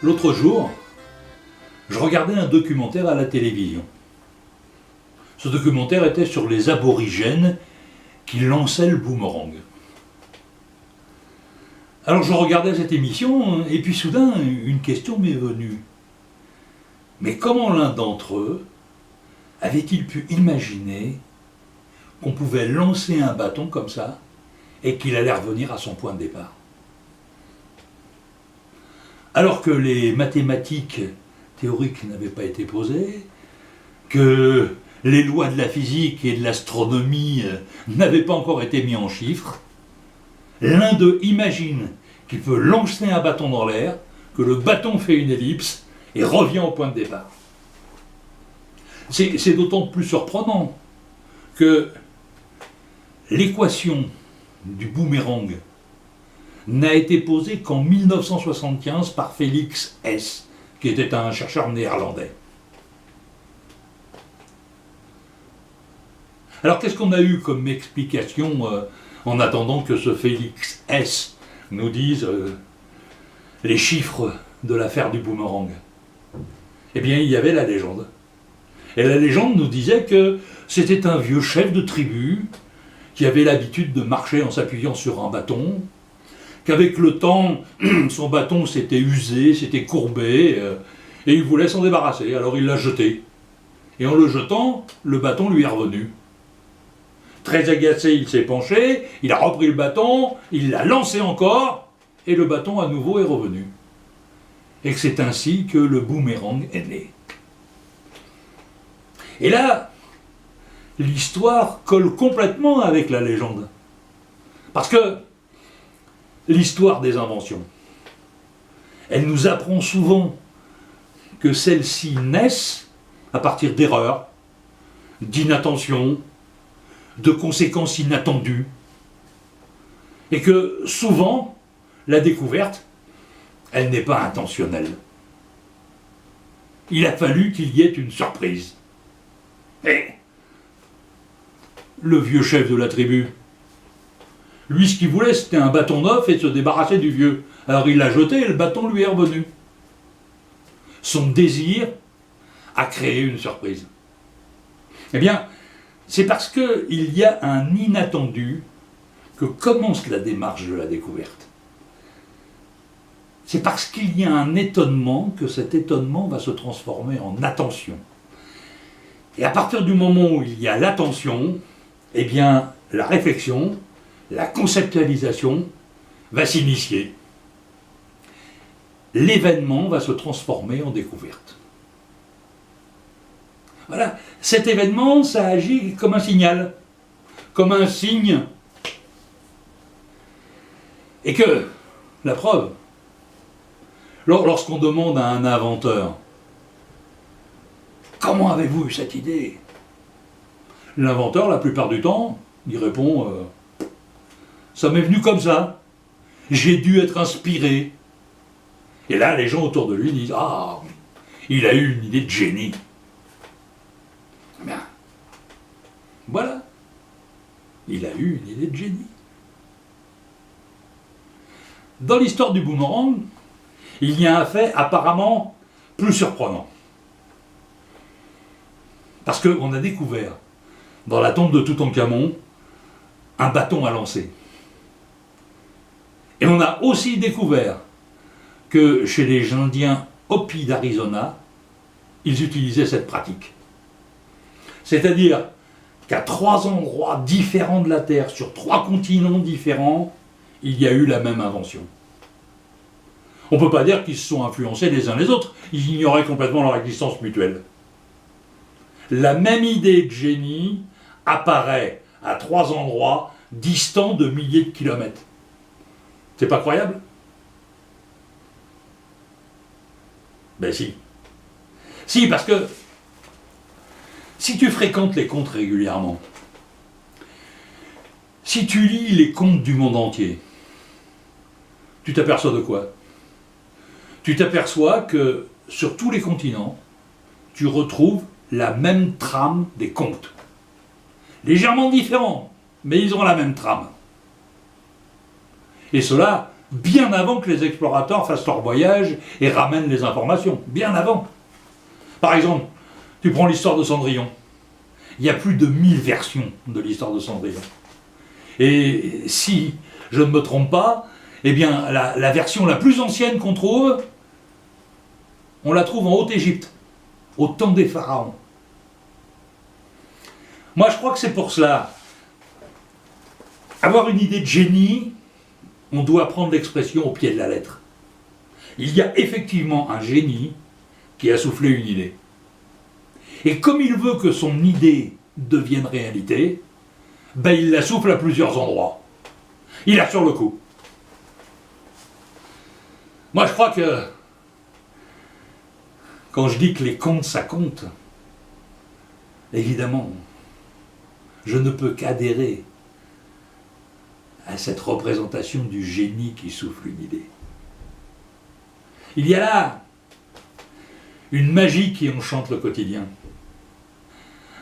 L'autre jour, je regardais un documentaire à la télévision. Ce documentaire était sur les aborigènes qui lançaient le boomerang. Alors je regardais cette émission et puis soudain une question m'est venue. Mais comment l'un d'entre eux avait-il pu imaginer qu'on pouvait lancer un bâton comme ça et qu'il allait revenir à son point de départ? Alors que les mathématiques théoriques n'avaient pas été posées, que les lois de la physique et de l'astronomie n'avaient pas encore été mis en chiffres, l'un d'eux imagine qu'il peut lancer un bâton dans l'air, que le bâton fait une ellipse et revient au point de départ. C'est d'autant plus surprenant que l'équation du boomerang n'a été posée qu'en 1975 par Félix Hess, qui était un chercheur néerlandais. Alors qu'est-ce qu'on a eu comme explication en attendant que ce Félix Hess nous dise les chiffres de l'affaire du boomerang? Eh bien, il y avait la légende. Et la légende nous disait que c'était un vieux chef de tribu qui avait l'habitude de marcher en s'appuyant sur un bâton, qu'avec le temps, son bâton s'était usé, s'était courbé, et il voulait s'en débarrasser, alors il l'a jeté. Et en le jetant, le bâton lui est revenu. Très agacé, il s'est penché, il a repris le bâton, il l'a lancé encore, et le bâton à nouveau est revenu. Et que c'est ainsi que le boomerang est né. Et là, l'histoire colle complètement avec la légende. Parce que l'histoire des inventions, elle nous apprend souvent que celles-ci naissent à partir d'erreurs, d'inattention, de conséquences inattendues, et que souvent, la découverte, elle n'est pas intentionnelle. Il a fallu qu'il y ait une surprise. Et le vieux chef de la tribu, lui, ce qu'il voulait, c'était un bâton neuf et se débarrasser du vieux. Alors il l'a jeté et le bâton lui est revenu. Son désir a créé une surprise. Eh bien, c'est parce qu'il y a un inattendu que commence la démarche de la découverte. C'est parce qu'il y a un étonnement que cet étonnement va se transformer en attention. Et à partir du moment où il y a l'attention, eh bien, la réflexion, la conceptualisation va s'initier. L'événement va se transformer en découverte. Voilà, cet événement, ça agit comme un signal, comme un signe. Et que, la preuve, lorsqu'on demande à un inventeur « Comment avez-vous eu cette idée ?» L'inventeur, la plupart du temps, il répond ça m'est venu comme ça, j'ai dû être inspiré. » Et là, les gens autour de lui disent « Ah, il a eu une idée de génie. » Bien, voilà, il a eu une idée de génie. Dans l'histoire du boomerang, il y a un fait apparemment plus surprenant. Parce qu'on a découvert, dans la tombe de Toutankhamon, un bâton à lancer. Et on a aussi découvert que chez les Indiens Hopi d'Arizona, ils utilisaient cette pratique. C'est-à-dire qu'à 3 endroits différents de la Terre, sur 3 continents différents, il y a eu la même invention. On ne peut pas dire qu'ils se sont influencés les uns les autres, ils ignoraient complètement leur existence mutuelle. La même idée de génie apparaît à 3 endroits distants de milliers de kilomètres. C'est pas croyable? Ben si. Si, parce que Si tu fréquentes les contes régulièrement, si tu lis les contes du monde entier, tu t'aperçois de quoi? Tu t'aperçois que sur tous les continents, tu retrouves la même trame des contes. Légèrement différents, mais ils ont la même trame. Et cela, bien avant que les explorateurs fassent leur voyage et ramènent les informations. Bien avant. Par exemple, tu prends l'histoire de Cendrillon. Il y a plus de 1000 versions de l'histoire de Cendrillon. Et si je ne me trompe pas, eh bien, la version la plus ancienne qu'on trouve, on la trouve en Haute-Égypte, au temps des pharaons. Moi, je crois que c'est pour cela. Avoir une idée de génie, on doit prendre l'expression au pied de la lettre. Il y a effectivement un génie qui a soufflé une idée. Et comme il veut que son idée devienne réalité, ben il la souffle à plusieurs endroits. Il a sur le coup. Moi, je crois que quand je dis que les contes, ça compte, évidemment, je ne peux qu'adhérer à cette représentation du génie qui souffle une idée. Il y a là une magie qui enchante le quotidien,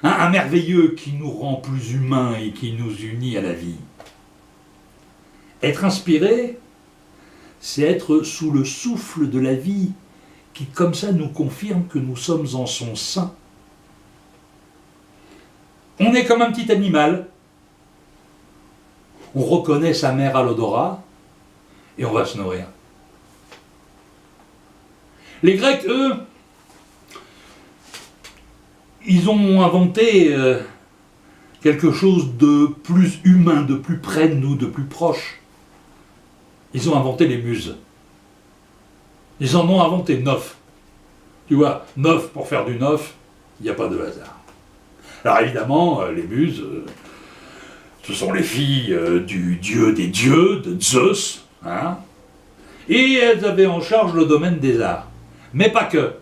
un merveilleux qui nous rend plus humains et qui nous unit à la vie. Être inspiré, c'est être sous le souffle de la vie qui, comme ça, nous confirme que nous sommes en son sein. On est comme un petit animal. On reconnaît sa mère à l'odorat et on va se nourrir. Les Grecs, eux, ils ont inventé quelque chose de plus humain, de plus près de nous, de plus proche. Ils ont inventé les muses. Ils en ont inventé 9. Tu vois, 9 pour faire du 9, il n'y a pas de hasard. Alors évidemment, les muses, ce sont les filles du dieu des dieux, de Zeus, hein, et elles avaient en charge le domaine des arts. Mais pas que.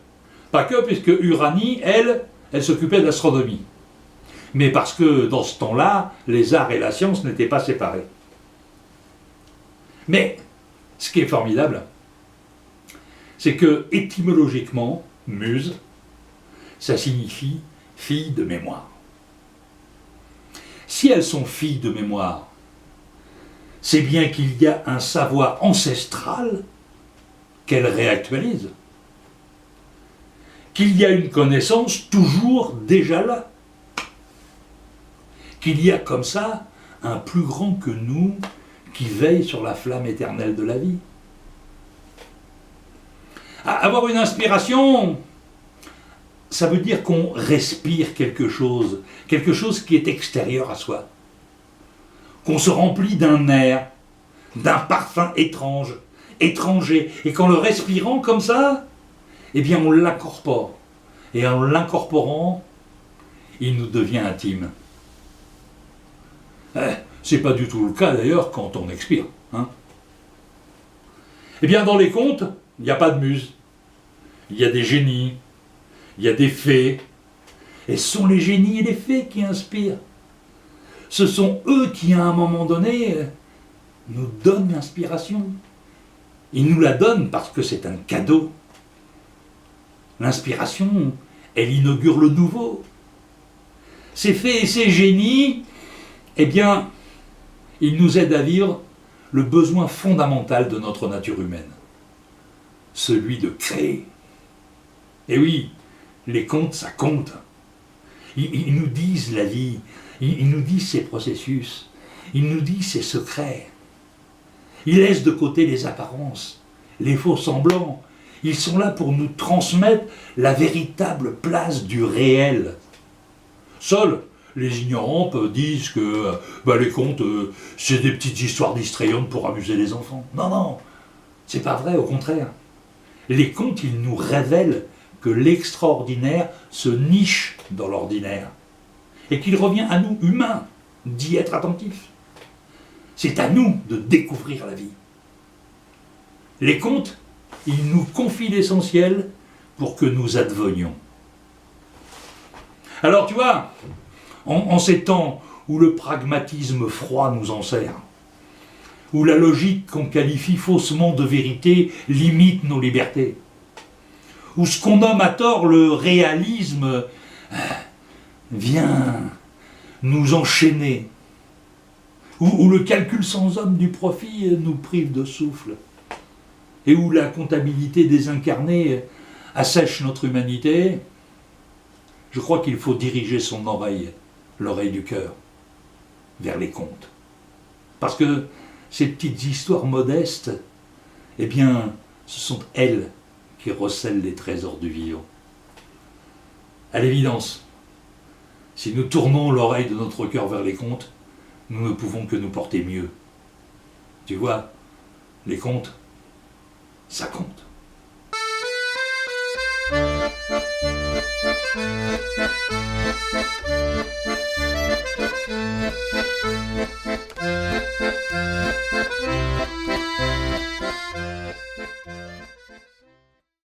Pas que, puisque Uranie, elle s'occupait de l'astronomie. Mais parce que dans ce temps-là, les arts et la science n'étaient pas séparés. Mais ce qui est formidable, c'est que étymologiquement, muse, ça signifie fille de mémoire. Si elles sont filles de mémoire, c'est bien qu'il y a un savoir ancestral qu'elles réactualisent, qu'il y a une connaissance toujours déjà là, qu'il y a comme ça un plus grand que nous qui veille sur la flamme éternelle de la vie. Avoir une inspiration, ça veut dire qu'on respire quelque chose qui est extérieur à soi, qu'on se remplit d'un air, d'un parfum étranger, et qu'en le respirant comme ça, eh bien on l'incorpore, et en l'incorporant, il nous devient intime. C'est pas du tout le cas d'ailleurs quand on expire. Hein. Eh bien dans les contes, il n'y a pas de muse, il y a des génies, il y a des fées, et ce sont les génies et les fées qui inspirent. Ce sont eux qui, à un moment donné, nous donnent l'inspiration. Ils nous la donnent parce que c'est un cadeau. L'inspiration, elle inaugure le nouveau. Ces fées et ces génies, eh bien, ils nous aident à vivre le besoin fondamental de notre nature humaine, celui de créer. Et oui, les contes, ça compte. Ils nous disent la vie, ils nous disent ses processus, ils nous disent ses secrets. Ils laissent de côté les apparences, les faux semblants. Ils sont là pour nous transmettre la véritable place du réel. Seuls les ignorants disent que les contes, c'est des petites histoires distrayantes pour amuser les enfants. Non, non, c'est pas vrai, au contraire. Les contes, ils nous révèlent que l'extraordinaire se niche dans l'ordinaire et qu'il revient à nous, humains, d'y être attentifs. C'est à nous de découvrir la vie. Les contes, ils nous confient l'essentiel pour que nous advenions. Alors tu vois, en ces temps où le pragmatisme froid nous enserre, où la logique qu'on qualifie faussement de vérité limite nos libertés, où ce qu'on nomme à tort le réalisme vient nous enchaîner, où le calcul sans homme du profit nous prive de souffle, et où la comptabilité désincarnée assèche notre humanité, je crois qu'il faut diriger son oreille, l'oreille du cœur, vers les contes. Parce que ces petites histoires modestes, eh bien, ce sont elles qui recèlent les trésors du vivant. À l'évidence, si nous tournons l'oreille de notre cœur vers les contes, nous ne pouvons que nous porter mieux. Tu vois, les contes, ça compte.